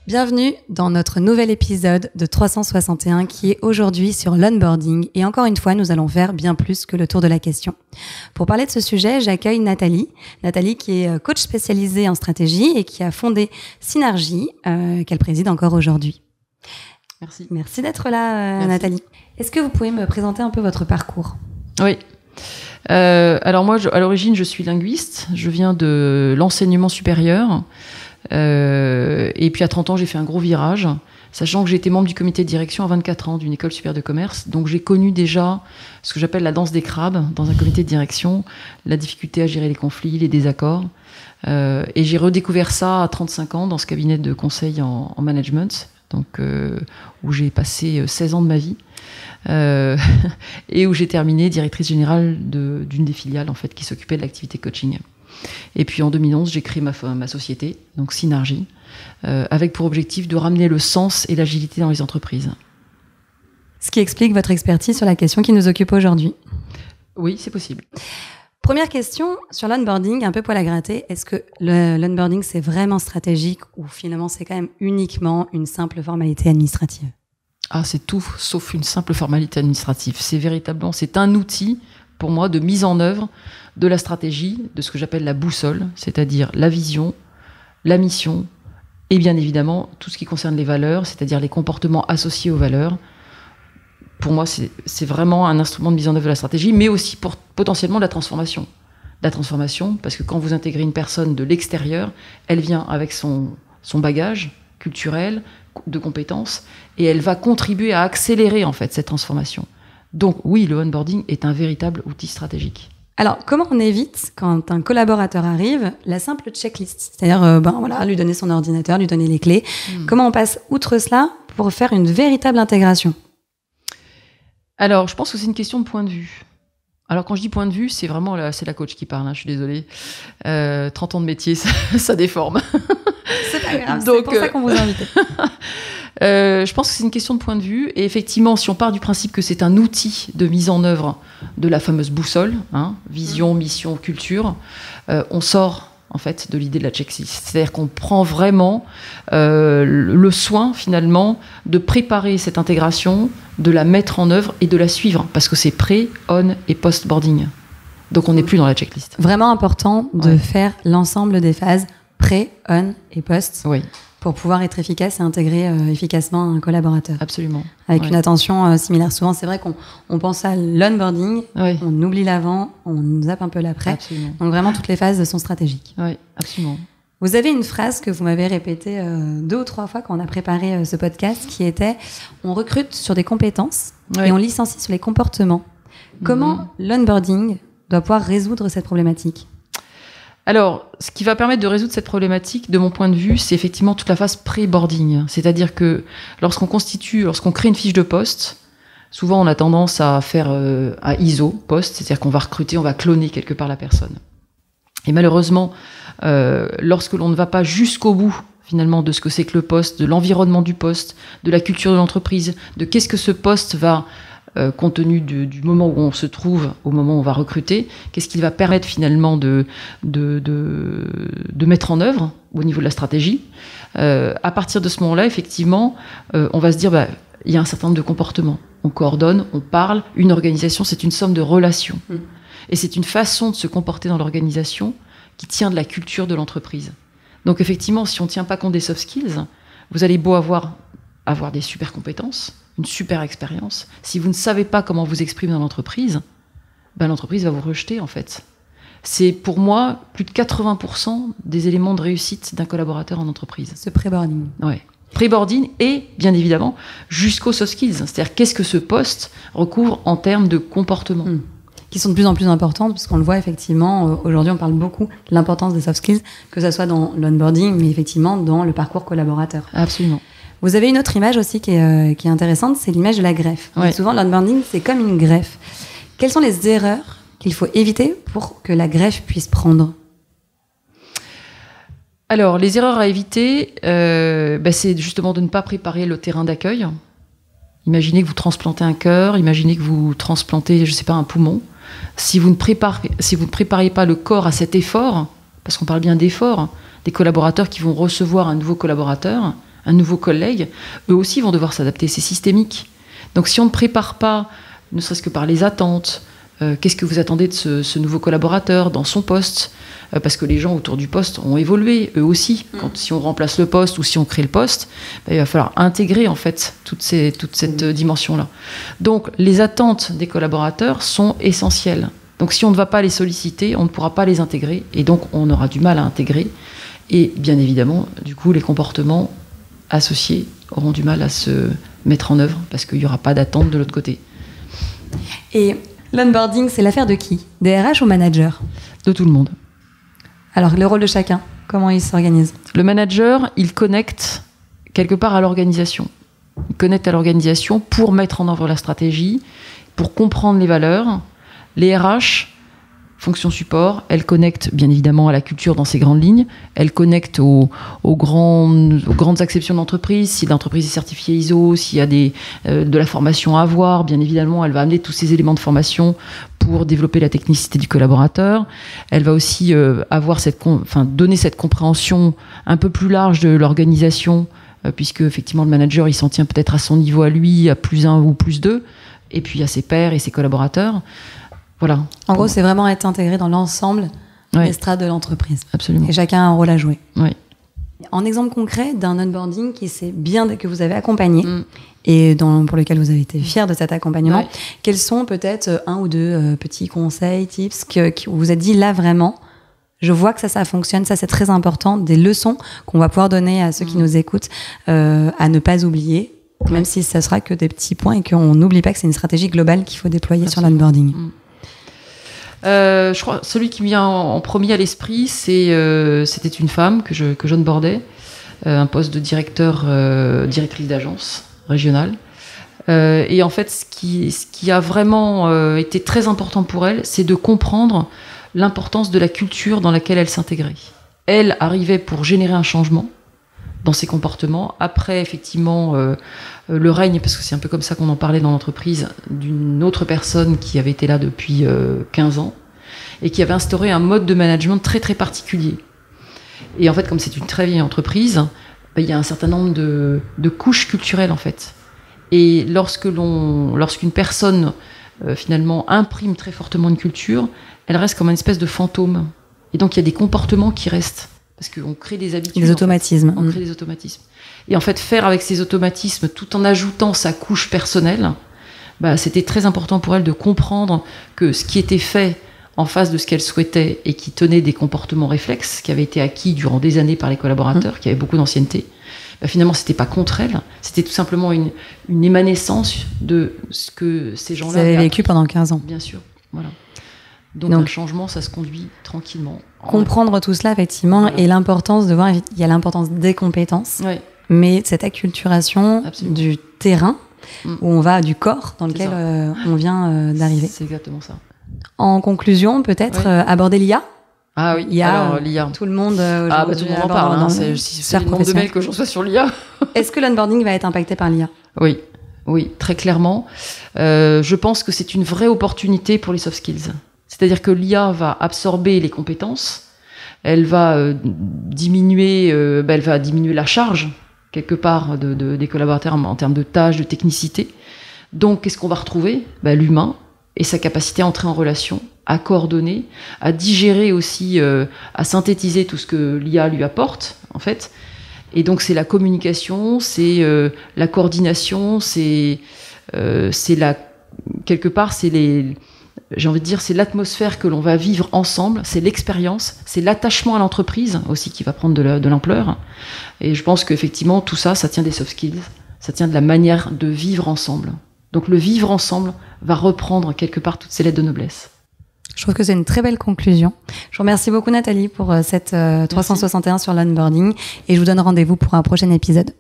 Bienvenue dans notre nouvel épisode de 361 qui est aujourd'hui sur l'onboarding. Et encore une fois, nous allons faire bien plus que le tour de la question. Pour parler de ce sujet, j'accueille Nathalie. Nathalie qui est coach spécialisée en stratégie et qui a fondé Synergie, qu'elle préside encore aujourd'hui. Merci. Merci d'être là, Nathalie. Est-ce que vous pouvez me présenter un peu votre parcours ? Oui. Alors moi, à l'origine, je suis linguiste. Je viens de l'enseignement supérieur. Et puis à 30 ans, j'ai fait un gros virage, sachant que j'ai été membre du comité de direction à 24 ans d'une école supérieure de commerce. Donc j'ai connu déjà ce que j'appelle la danse des crabes dans un comité de direction, la difficulté à gérer les conflits, les désaccords. Et j'ai redécouvert ça à 35 ans dans ce cabinet de conseil en management, donc, où j'ai passé 16 ans de ma vie. Et où j'ai terminé directrice générale d'une des filiales en fait, qui s'occupait de l'activité coaching. Et puis en 2011, j'ai créé ma société, donc Synergie, avec pour objectif de ramener le sens et l'agilité dans les entreprises. Ce qui explique votre expertise sur la question qui nous occupe aujourd'hui. Oui, c'est possible. Première question sur l'onboarding, un peu poil à gratter. Est-ce que l'onboarding, c'est vraiment stratégique ou finalement c'est quand même uniquement une simple formalité administrative ? Ah, c'est tout sauf une simple formalité administrative. C'est un outil pour moi de mise en œuvre de la stratégie, de ce que j'appelle la boussole, c'est-à-dire la vision, la mission, et bien évidemment tout ce qui concerne les valeurs, c'est-à-dire les comportements associés aux valeurs. Pour moi, c'est vraiment un instrument de mise en œuvre de la stratégie, mais aussi pour potentiellement de la transformation. La transformation, parce que quand vous intégrez une personne de l'extérieur, elle vient avec son bagage culturel, de compétences, et elle va contribuer à accélérer en fait cette transformation. Donc oui, le onboarding est un véritable outil stratégique. Alors, comment on évite, quand un collaborateur arrive, la simple checklist ? C'est-à-dire, lui donner son ordinateur, lui donner les clés. Comment on passe outre cela pour faire une véritable intégration ? Alors, je pense que c'est une question de point de vue. Alors, quand je dis point de vue, c'est vraiment c'est la coach qui parle, je suis désolée. 30 ans de métier, ça déforme. C'est pas grave, donc, c'est pour ça qu'on vous a invité. Je pense que c'est une question de point de vue. Et effectivement, si on part du principe que c'est un outil de mise en œuvre de la fameuse boussole, vision, mission, culture, on sort en fait de l'idée de la checklist. C'est-à-dire qu'on prend vraiment le soin finalement de préparer cette intégration, de la mettre en œuvre et de la suivre, parce que c'est pré, on et post-boarding. Donc on n'est plus dans la checklist. Vraiment important de faire l'ensemble des phases pré, on et post. Oui. Pour pouvoir être efficace et intégrer efficacement un collaborateur. Absolument. Avec une attention similaire. Souvent, c'est vrai qu'on pense à l'onboarding, on oublie l'avant, on zappe un peu l'après. Absolument. Donc vraiment, toutes les phases sont stratégiques. Oui, absolument. Vous avez une phrase que vous m'avez répétée 2 ou 3 fois quand on a préparé ce podcast, qui était « On recrute sur des compétences et on licencie sur les comportements ». Comment l'onboarding doit pouvoir résoudre cette problématique ? Alors, ce qui va permettre de résoudre cette problématique, de mon point de vue, c'est effectivement toute la phase pré-boarding. C'est-à-dire que lorsqu'on crée une fiche de poste, souvent on a tendance à faire un ISO poste, c'est-à-dire qu'on va recruter, on va cloner quelque part la personne. Et malheureusement, lorsque l'on ne va pas jusqu'au bout finalement de ce que c'est que le poste, de l'environnement du poste, de la culture de l'entreprise, de qu'est-ce que ce poste va compte tenu du moment où on se trouve, au moment où on va recruter, qu'est-ce qu'il va permettre finalement de mettre en œuvre au niveau de la stratégie. À partir de ce moment-là, effectivement, on va se dire, il y a un certain nombre de comportements. On coordonne, on parle. Une organisation, c'est une somme de relations. Et c'est une façon de se comporter dans l'organisation qui tient de la culture de l'entreprise. Donc effectivement, si on ne tient pas compte des soft skills, vous allez beau avoir des super compétences, une super expérience. Si vous ne savez pas comment vous exprimer dans l'entreprise, l'entreprise va vous rejeter en fait. C'est pour moi plus de 80% des éléments de réussite d'un collaborateur en entreprise. Ce pré-boarding. Ouais. Pré-boarding et bien évidemment jusqu'aux soft skills. C'est-à-dire qu'est-ce que ce poste recouvre en termes de comportement. Qui sont de plus en plus importantes, puisqu'on le voit effectivement, aujourd'hui on parle beaucoup de l'importance des soft skills, que ce soit dans l'onboarding, mais effectivement dans le parcours collaborateur. Absolument. Vous avez une autre image aussi qui est intéressante, c'est l'image de la greffe. Souvent, l'onboarding, c'est comme une greffe. Quelles sont les erreurs qu'il faut éviter pour que la greffe puisse prendre ? Alors, les erreurs à éviter, c'est justement de ne pas préparer le terrain d'accueil. Imaginez que vous transplantez un cœur, imaginez que vous transplantez, un poumon. Si vous ne préparez pas le corps à cet effort, parce qu'on parle bien d'effort, des collaborateurs qui vont recevoir un nouveau collaborateur, un nouveau collègue, eux aussi vont devoir s'adapter. C'est systémique. Donc si on ne prépare pas, ne serait-ce que par les attentes, qu'est-ce que vous attendez de ce nouveau collaborateur dans son poste, parce que les gens autour du poste ont évolué, eux aussi. Si on remplace le poste ou si on crée le poste, il va falloir intégrer en fait toute cette dimension-là. Donc les attentes des collaborateurs sont essentielles. Donc si on ne va pas les solliciter, on ne pourra pas les intégrer, et donc on aura du mal à intégrer. Et bien évidemment, du coup, les comportements associés auront du mal à se mettre en œuvre, parce qu'il n'y aura pas d'attente de l'autre côté. Et l'onboarding, c'est l'affaire de qui? Des RH ou managers? De tout le monde. Alors, le rôle de chacun, comment il s'organise? Le manager, il connecte quelque part à l'organisation. Il connecte à l'organisation pour mettre en œuvre la stratégie, pour comprendre les valeurs. Les RH, fonction support, elles connectent bien évidemment à la culture dans ses grandes lignes, elles connectent aux grandes acceptions d'entreprise, si l'entreprise est certifiée ISO, s'il y a de la formation à avoir, bien évidemment, elle va amener tous ces éléments de formation pour développer la technicité du collaborateur. Elle va aussi donner cette compréhension un peu plus large de l'organisation, puisque effectivement le manager il s'en tient peut-être à son niveau à lui, à +1 ou +2, et puis à ses pairs et ses collaborateurs. Voilà. En gros, c'est vraiment être intégré dans l'ensemble des strates de l'entreprise. Absolument. Et chacun a un rôle à jouer. Oui. En exemple concret d'un onboarding que vous avez accompagné et pour lequel vous avez été fier de cet accompagnement, quels sont peut-être un ou deux petits conseils, tips que vous vous êtes dit là vraiment, je vois que ça fonctionne, ça c'est très important, des leçons qu'on va pouvoir donner à ceux qui nous écoutent à ne pas oublier, même si ça sera que des petits points et qu'on n'oublie pas que c'est une stratégie globale qu'il faut déployer sur l'onboarding. Je crois celui qui me vient en premier à l'esprit, c'était une femme que j'onboardais, un poste de directrice d'agence régionale. Et en fait, ce qui a vraiment été très important pour elle, c'est de comprendre l'importance de la culture dans laquelle elle s'intégrait. Elle arrivait pour générer un changement dans ses comportements. Après, effectivement, le règne, parce que c'est un peu comme ça qu'on en parlait dans l'entreprise, d'une autre personne qui avait été là depuis 15 ans et qui avait instauré un mode de management très très particulier. Et en fait, comme c'est une très vieille entreprise, il y a un certain nombre de couches culturelles en fait. Et lorsqu'une personne finalement imprime très fortement une culture, elle reste comme une espèce de fantôme. Et donc il y a des comportements qui restent. Parce qu'on crée des habitudes. Des automatismes. On crée des automatismes. Et en fait, faire avec ces automatismes, tout en ajoutant sa couche personnelle, c'était très important pour elle de comprendre que ce qui était fait en face de ce qu'elle souhaitait et qui tenait des comportements réflexes, qui avaient été acquis durant des années par les collaborateurs, qui avaient beaucoup d'ancienneté, finalement, c'était pas contre elle, c'était tout simplement une émanescence de ce que ces gens-là avaient vécu pendant 15 ans. Bien sûr, voilà. Donc un changement, ça se conduit tranquillement. Comprendre tout cela, effectivement, voilà. Et l'importance de voir, il y a l'importance des compétences, mais cette acculturation du terrain, où on va du corps dans lequel on vient d'arriver. C'est exactement ça. En conclusion, peut-être aborder l'IA. Ah oui, alors l'IA. Tout le monde tout le monde en parle. C'est le nombre de mails que je reçois sur l'IA. Est-ce que l'onboarding va être impacté par l'IA ? Oui, très clairement. Je pense que c'est une vraie opportunité pour les soft skills. C'est-à-dire que l'IA va absorber les compétences, elle va diminuer la charge, quelque part, des collaborateurs en termes de tâches, de technicité. Donc, qu'est-ce qu'on va retrouver ? L'humain et sa capacité à entrer en relation, à coordonner, à digérer aussi, à synthétiser tout ce que l'IA lui apporte, en fait. Et donc, c'est la communication, c'est la coordination, quelque part, j'ai envie de dire, c'est l'atmosphère que l'on va vivre ensemble, c'est l'expérience, c'est l'attachement à l'entreprise aussi qui va prendre de l'ampleur. Et je pense qu'effectivement, tout ça, ça tient des soft skills, ça tient de la manière de vivre ensemble. Donc le vivre ensemble va reprendre quelque part toutes ces lettres de noblesse. Je trouve que c'est une très belle conclusion. Je vous remercie beaucoup Nathalie pour cette 361 sur l'onboarding et je vous donne rendez-vous pour un prochain épisode.